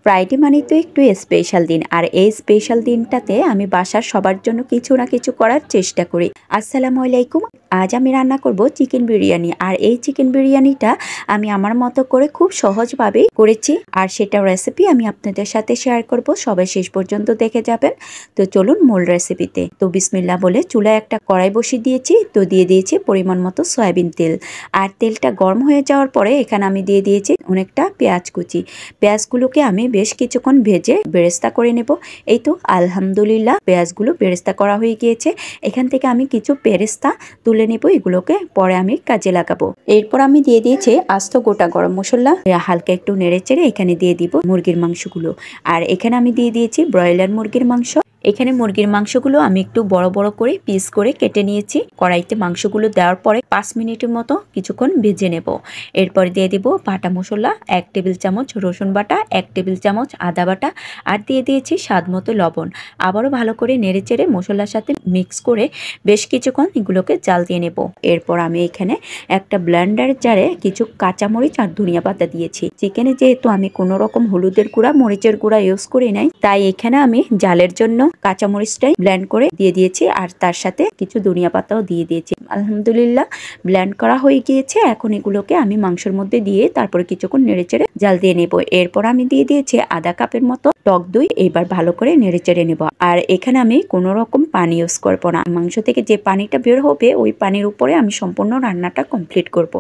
Friday মানে তো একটু স্পেশাল দিন, আর এই স্পেশাল দিনটাতে আমি বাসার সবার জন্য কিছু না কিছু করার চেষ্টা করি। আসসালামু আলাইকুম। আজ আমি রান্না করব চিকেন বিরিয়ানি, আর এই চিকেন বিরিয়ানিটা আমি আমার মতো করে খুব সহজভাবে করেছি, আর সেটা রেসিপি আমি আপনাদের সাথে শেয়ার করব। সবাই শেষ পর্যন্ত দেখে যাবেন। তো চলুন মূল রেসিপিতে। তো বিসমিল্লাহ বলে চুলায় একটা কড়াই বসিয়ে দিয়েছি। তো দিয়ে দিয়েছি পরিমাণ মতো সয়াবিন তেল, আর তেলটা গরম হয়ে যাওয়ার পরে এখানে আমি দিয়ে দিয়েছি অনেকটা পেঁয়াজ কুচি। পেঁয়াজগুলোকে আমি বেশ কিছুক্ষণ ভেজে বেরেস্তা করে নেব। এই তো আলহামদুলিল্লাহ পেঁয়াজগুলো বেরেস্তা করা হয়ে গিয়েছে। এখান থেকে আমি কিছু বেরেস্তা তুলে নেব, এগুলোকে পরে আমি কাজে লাগাবো। এরপর আমি দিয়ে দিয়েছি আস্ত গোটা গরম মশলা, হালকা একটু নেড়ে চেড়ে এখানে দিয়ে দিব মুরগির মাংসগুলো। আর এখানে আমি দিয়ে দিয়েছি ব্রয়লার মুরগির মাংস। এখানে মুরগির মাংসগুলো আমি একটু বড় বড় করে পিস করে কেটে নিয়েছি। কড়াইতে মাংসগুলো দেওয়ার পরে 5 মিনিটের মতো কিছুক্ষণ ভেজে নেব। এরপর দিয়ে দিব বাটা মশলা 1 টেবিল চামচ, রসুন বাটা 1 টেবিল চামচ, আদা বাটা, আর দিয়ে দিয়েছি স্বাদ মতো লবণ। আবারও ভালো করে নেড়ে চেড়ে মশলার সাথে মিক্স করে বেশ কিছুক্ষণ এগুলোকে জাল দিয়ে নেব। এরপর আমি এখানে একটা ব্লেন্ডার জারে কিছু কাঁচামরিচ আর ধনিয়া পাতা দিয়েছি। চিকেনে যেহেতু আমি কোনো রকম হলুদের গুঁড়া মরিচের গুঁড়া ইউজ করি নাই, তাই এখানে আমি জালের জন্য কাঁচামরিচটাই ব্লেন্ড করে দিয়ে দিয়েছি, আর তার সাথে কিছু ধনিয়া পাতাও দিয়ে দিয়েছি। আলহামদুলিল্লাহ ব্লেন্ড করা হয়ে গিয়েছে। এখন এগুলোকে আমি মাংসের মধ্যে দিয়ে তারপরে কিছুক্ষণ নেড়েচেড়ে জাল দিয়ে নেব। এরপর আমি দিয়ে দিয়েছি আধা কাপের মতো টক দই। এবার ভালো করে নেড়েচেড়ে নেব। আর এখানে আমি কোনো রকম পানি ইউজ করবো না। মাংস থেকে যে পানিটা বের হবে ওই পানির উপরে আমি সম্পূর্ণ রান্নাটা কমপ্লিট করব।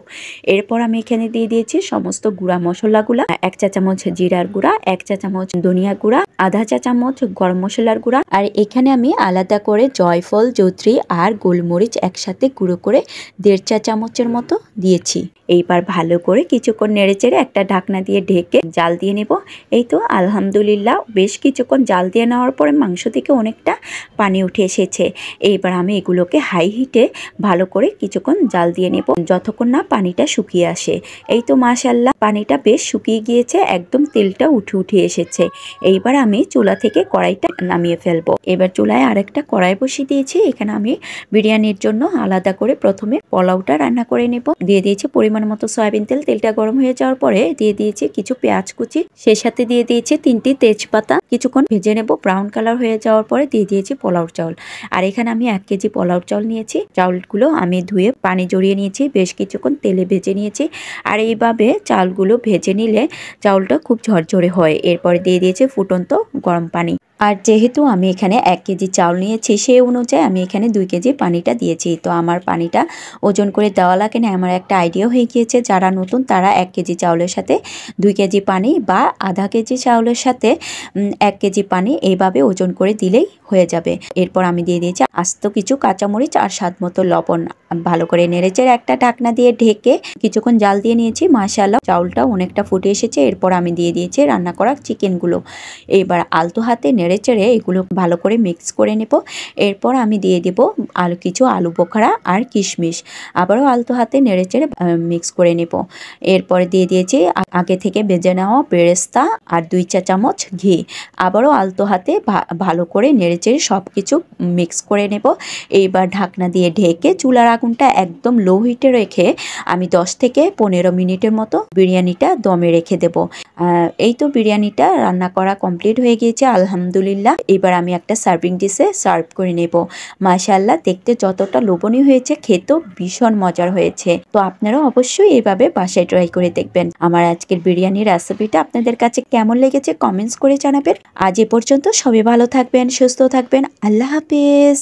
এরপর আমি এখানে দিয়ে দিয়েছি সমস্ত গুঁড়া মশলাগুলা। 1 চা চামচ জিরার গুঁড়া, 1 চা চামচ ধনিয়া গুঁড়া, আধা চা চামচ গরম মশলার গুঁড়া, আর এখানে আমি আলাদা করে জয়ফল, জয়ত্রী আর গোলমরিচ একসাথে গুঁড়ো করে 1.5 চা চামচের মতো দিয়েছি। এইবার ভালো করে কিছুক্ষণ নেড়েচেড়ে একটা ঢাকনা দিয়ে ঢেকে জাল দিয়ে নেব। এই তো আলহামদুলিল্লাহ বেশ কিছুক্ষণ জাল দিয়ে নেওয়ার পরে মাংস থেকে অনেকটা পানি উঠে এসেছে। এইবার আমি এগুলোকে হাই হিটে ভালো করে কিছুক্ষণ জাল দিয়ে নেব যতক্ষণ না পানিটা শুকিয়ে আসে। এই তো মাশাআল্লাহ পানিটা বেশ শুকিয়ে গিয়েছে, একদম তেলটা উঠে এসেছে। এইবার আমি চুলা থেকে কড়াইটা নামিয়ে ফেলবো। এবার চুলায় আরেকটা কড়াই বসিয়ে দিয়েছি। এখানে আমি বিরিয়ানির জন্য আলাদা করে প্রথমে পোলাওটা রান্না করে নেব। দিয়ে দিয়েছি পরিমাণ মতো সয়াবিন তেল। তেলটা গরম হয়ে যাওয়ার পরে দিয়ে দিয়েছি কিছু পেঁয়াজ কুচি, সেই সাথে দিয়ে দিয়েছি 3টি তেজপাতা। কিছুক্ষণ ভেজে নেব। ব্রাউন কালার হয়ে যাওয়ার পরে দিয়ে দিয়েছি পোলাও চাউল। আর এখানে আমি 1 কেজি পোলাও চাউল নিয়েছি। চাউলগুলো আমি ধুয়ে পানি জড়িয়ে নিয়েছি, বেশ কিছুক্ষণ তেলে ভেজে নিয়েছি। আর এইভাবে চাউলগুলো ভেজে নিলে চাউলটা খুব ঝরঝরে হয়। এরপরে দিয়ে দিয়েছি ফুটন্ত গরম পানি। আর যেহেতু আমি এখানে 1 কেজি চাউল নিয়েছি, সেই অনুযায়ী আমি এখানে 2 কেজি পানিটা দিয়েছি। তো আমার পানিটা ওজন করে দেওয়া লাগে না। আমার একটা আইডিয়া হয়ে গিয়েছে, যারা নতুন তারা 1 কেজি চাউলের সাথে 2 কেজি পানি বা আধা কেজি চাউলের সাথে 1 কেজি পানি এইভাবে ওজন করে দিলেই হয়ে যাবে। এরপর আমি দিয়ে দিয়েছি আস্ত কিছু কাঁচামরিচ আর স্বাদ মতো লবণ। ভালো করে নেড়েচেড়ে একটা ঢাকনা দিয়ে ঢেকে কিছুক্ষণ জাল দিয়ে নিয়েছি। মাশাআল্লাহ চাউলটা অনেকটা ফুটে এসেছে। এরপর আমি দিয়ে দিয়েছি রান্না করা চিকেনগুলো। এবার আলতো হাতে নেড়েচেড়ে এগুলো ভালো করে মিক্স করে নেব। এরপর আমি দিয়ে দেব কিছু আলু বোখারা আর কিশমিশ। আবারও আলতো হাতে নেড়েচেড়ে মিক্স করে নেব। এরপরে দিয়ে দিয়েছি আগে থেকে ভেজে নেওয়া বেরেস্তা আর 2 চা চামচ ঘি। আবারও আলতো হাতে ভালো করে নেড়েচেড়ে সব কিছু মিক্স করে নেব। এইবার ঢাকনা দিয়ে ঢেকে চুলার আগুনটা একদম লো হিটে রেখে আমি 10 থেকে 15 মিনিটের মতো বিরিয়ানিটা দমে রেখে দেব। এই তো বিরিয়ানিটা রান্না করা কমপ্লিট হয়ে গিয়েছে আলহামদুলিল্লাহ। এবার আমি একটা সার্ভিং ডিশে সার্ভ করে নেব। মাশাআল্লাহ দেখতে যতটা লোভনীয় হয়েছে, খেতেও ভীষণ মজার হয়েছে। তো আপনারাও অবশ্যই এভাবে বাসায় ট্রাই করে দেখবেন। আমার আজকের বিরিয়ানির রেসিপিটা আপনাদের কাছে কেমন লেগেছে কমেন্টস করে জানাবেন। আজ এ পর্যন্ত, সবাই ভালো থাকবেন, সুস্থ থাকবেন। আল্লাহ হাফেজ।